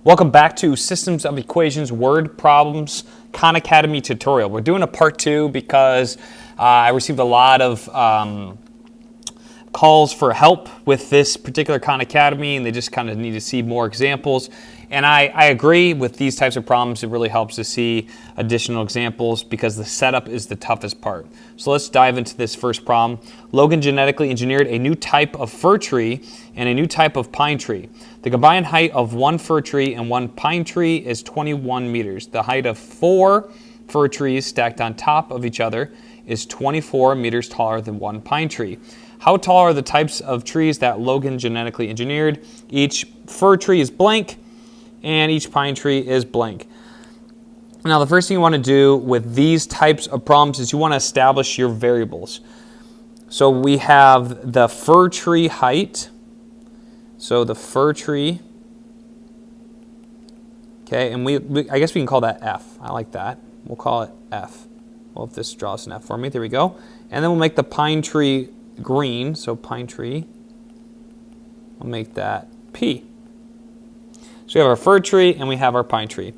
Welcome back to Systems of Equations Word Problems Khan Academy tutorial. We're doing a part 2 because I received a lot of calls for help with this particular Khan Academy, and they just kind of need to see more examples. And I agree with these types of problems. It really helps to see additional examples because the setup is the toughest part. So let's dive into this first problem. Logan genetically engineered a new type of fir tree and a new type of pine tree. The combined height of one fir tree and one pine tree is 21 meters. The height of 4 fir trees stacked on top of each other is 24 meters taller than one pine tree. How tall are the types of trees that Logan genetically engineered? Each fir tree is blank, and each pine tree is blank. Now, the first thing you want to do with these types of problems is you want to establish your variables. So we have the fir tree height. So the fir tree, okay, and I guess we can call that F. I like that. We'll call it F. Well, if this draws an F for me, there we go. And then we'll make the pine tree green. So pine tree, we'll make that P. So we have our fir tree and we have our pine tree.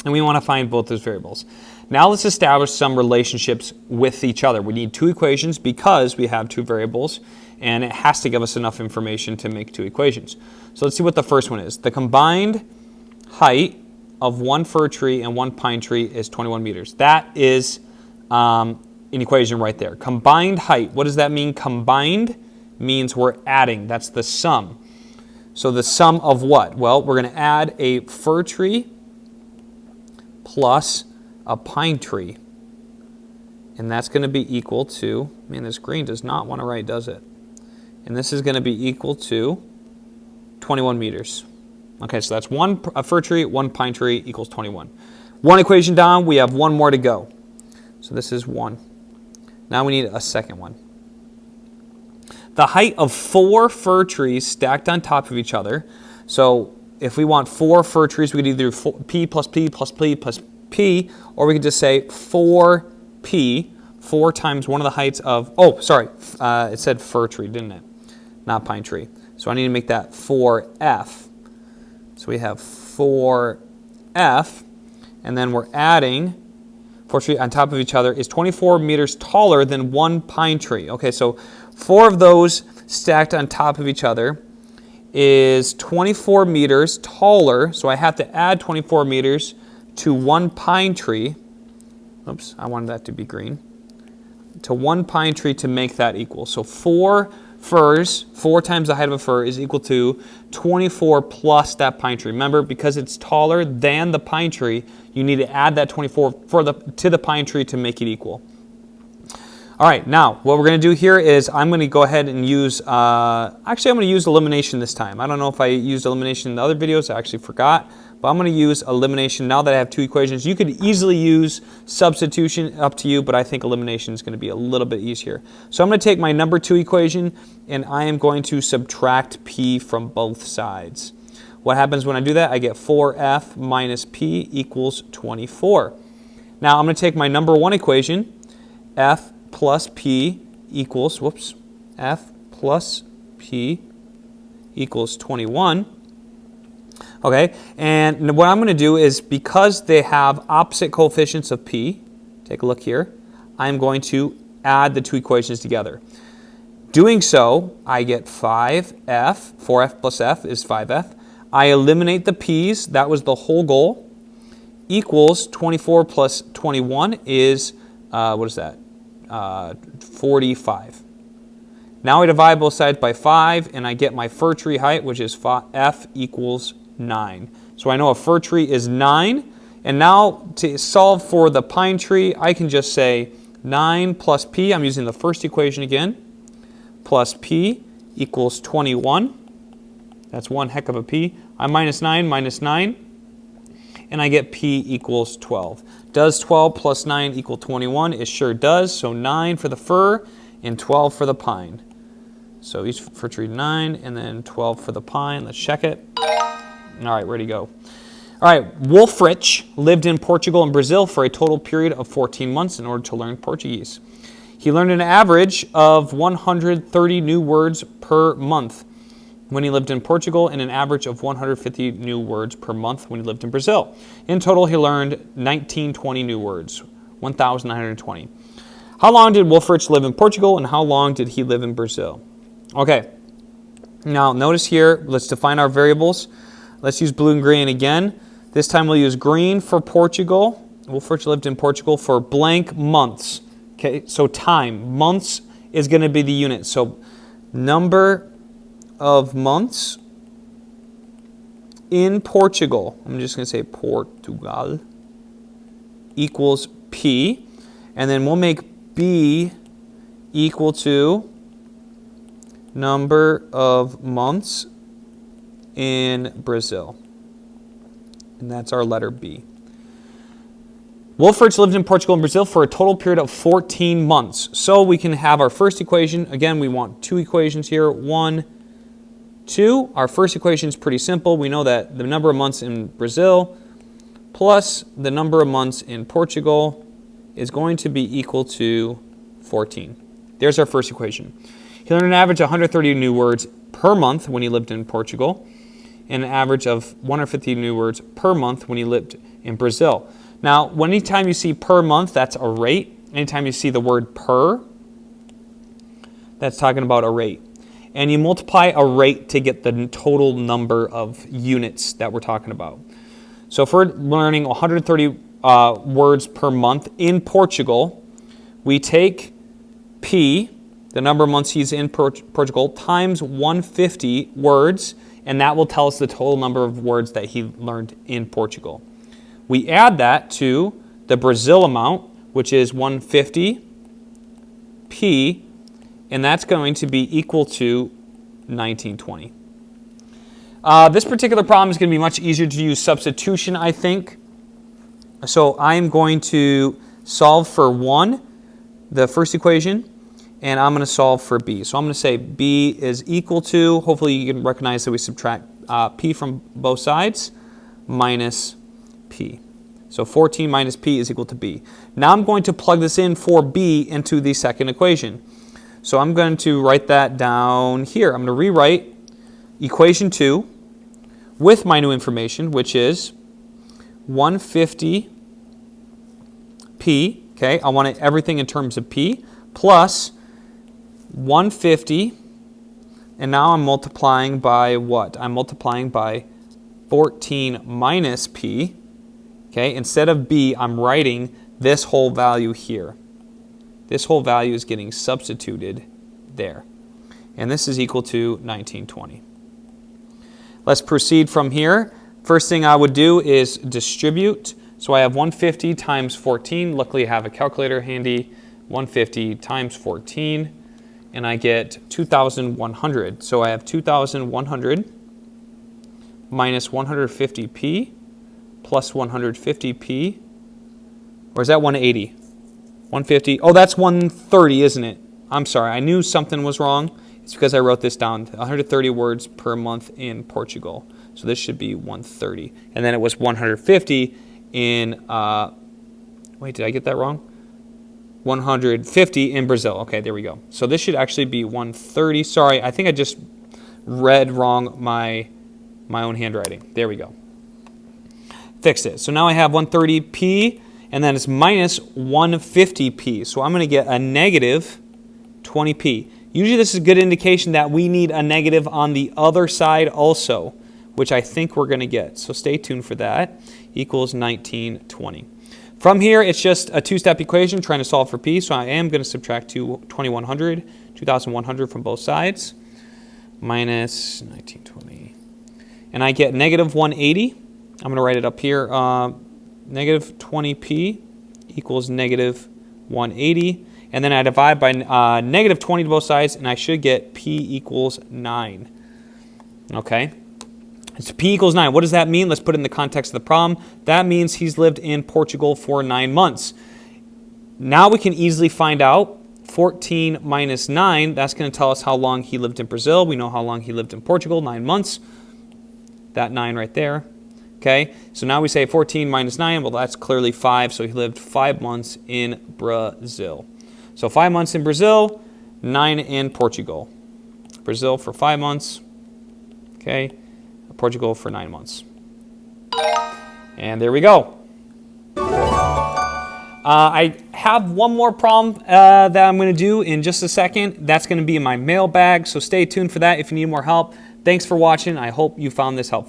And we want to find both those variables. Now let's establish some relationships with each other. We need two equations because we have two variables, and it has to give us enough information to make two equations. So let's see what the first one is. The combined height of one fir tree and one pine tree is 21 meters. That is an equation right there. Combined height, what does that mean? Combined means we're adding. That's the sum. So the sum of what? Well, we're going to add a fir tree plus a pine tree. And that's going to be equal to, man, this green does not want to write, does it? And this is going to be equal to 21 meters. Okay, so that's a fir tree, one pine tree equals 21. One equation down, we have one more to go. So this is 1. Now we need a second one. The height of 4 fir trees stacked on top of each other. So if we want 4 fir trees, we could either do P plus P plus P plus P, or we could just say 4P, 4 times one of the heights of, it said fir tree, didn't it? Not pine tree. So I need to make that 4F. So we have 4F, and then we're adding 4 trees on top of each other is 24 meters taller than one pine tree. Okay, so 4 of those stacked on top of each other is 24 meters taller, so I have to add 24 meters to one pine tree. Oops, I wanted that to be green. To one pine tree to make that equal. So 4 firs, 4 times the height of a fir is equal to 24 plus that pine tree. Remember, because it's taller than the pine tree, you need to add that 24 to the pine tree to make it equal. All right, now what we're going to do here is I'm going to go ahead and use, I'm going to use elimination this time. I don't know if I used elimination in the other videos, I actually forgot, but I'm going to use elimination now that I have two equations. You could easily use substitution, up to you, but I think elimination is going to be a little bit easier. So I'm going to take my number 2 equation and I am going to subtract P from both sides. What happens when I do that? I get 4F minus P equals 24. Now I'm going to take my number 1 equation, F plus P equals, F plus P equals 21. Okay, and what I'm going to do is, because they have opposite coefficients of P, take a look here, I'm going to add the two equations together. Doing so, I get 5F, 4F plus F is 5F. I eliminate the P's, that was the whole goal, equals 24 plus 21 is, what is that? 45. Now I divide both sides by 5 and I get my fir tree height, which is F equals 9. So I know a fir tree is 9, and now to solve for the pine tree, I can just say 9 plus P, I'm using the first equation again, plus P equals 21. That's one heck of a P. I minus 9, and I get P equals 12. Does 12 plus 9 equal 21? It sure does. So 9 for the fir and 12 for the pine. So each fir tree 9 and then 12 for the pine. Let's check it. All right, ready to go. All right, Wolfrich lived in Portugal and Brazil for a total period of 14 months in order to learn Portuguese. He learned an average of 130 new words per month. when he lived in Portugal, and an average of 150 new words per month when he lived in Brazil. In total, he learned 1920 new words, 1,920. How long did Wolfrich live in Portugal, and how long did he live in Brazil? Okay, now notice here, let's define our variables. Let's use blue and green again. This time we'll use green for Portugal. Wolfrich lived in Portugal for blank months. Okay, so time, months is going to be the unit. So number of months in Portugal, I'm just going to say Portugal, equals P. And then we'll make B equal to number of months in Brazil. And that's our letter B. Wolfrich lived in Portugal and Brazil for a total period of 14 months. So we can have our first equation. Again, we want two equations here. 1, 2. Our first equation is pretty simple. We know that the number of months in Brazil plus the number of months in Portugal is going to be equal to 14. There's our first equation. He learned an average of 130 new words per month when he lived in Portugal, and an average of 150 new words per month when he lived in Brazil. Now, anytime you see per month, that's a rate. Anytime you see the word per, that's talking about a rate. And you multiply a rate to get the total number of units that we're talking about. So if we're learning 130 words per month in Portugal, we take P, the number of months he's in Portugal, times 150 words, and that will tell us the total number of words that he learned in Portugal. We add that to the Brazil amount, which is 150 P, and that's going to be equal to 1920. This particular problem is going to be much easier to use substitution, I think. So I'm going to solve for 1, the first equation, and I'm going to solve for B. So I'm going to say B is equal to, hopefully you can recognize that we subtract P from both sides, minus P. So 14 minus P is equal to B. Now I'm going to plug this in for B into the second equation. So I'm going to write that down here. I'm going to rewrite equation 2 with my new information, which is 150 P. Okay, I want everything in terms of P, plus 150, and now I'm multiplying by what? I'm multiplying by 14 minus P. Okay, instead of B, I'm writing this whole value here. This whole value is getting substituted there. And this is equal to 1920. Let's proceed from here. First thing I would do is distribute. So I have 150 times 14. Luckily I have a calculator handy. 150 times 14. And I get 2,100. So I have 2,100 minus 150p plus 150p. Or is that 180? 150. Oh, that's 130, isn't it? I'm sorry. I knew something was wrong. It's because I wrote this down. 130 words per month in Portugal. So this should be 130. And then it was 150 in, wait, did I get that wrong? 150 in Brazil. Okay, there we go. So this should actually be 130. Sorry, I think I just read wrong my own handwriting. There we go. Fixed it. So now I have 130p, and then it's minus 150p. So I'm going to get a negative 20p. Usually this is a good indication that we need a negative on the other side also, which I think we're going to get. So stay tuned for that. Equals 1920. From here, it's just a two-step equation trying to solve for p. So I am going to subtract 2,100 from both sides, minus 1920. And I get negative 180. I'm going to write it up here. Negative 20p equals negative 180. And then I divide by negative 20 to both sides, and I should get p equals 9. Okay? So p equals 9. What does that mean? Let's put it in the context of the problem. That means he's lived in Portugal for 9 months. Now we can easily find out 14 minus 9. That's going to tell us how long he lived in Brazil. We know how long he lived in Portugal, 9 months. That 9 right there. Okay, so now we say 14 minus 9. Well, that's clearly 5. So he lived 5 months in Brazil. So 5 months in Brazil, 9 in Portugal. Brazil for 5 months, Okay, Portugal for 9 months. And there we go. I have one more problem that I'm going to do in just a second. That's going to be in my mailbag, so stay tuned for that if you need more help. Thanks for watching. I hope you found this helpful.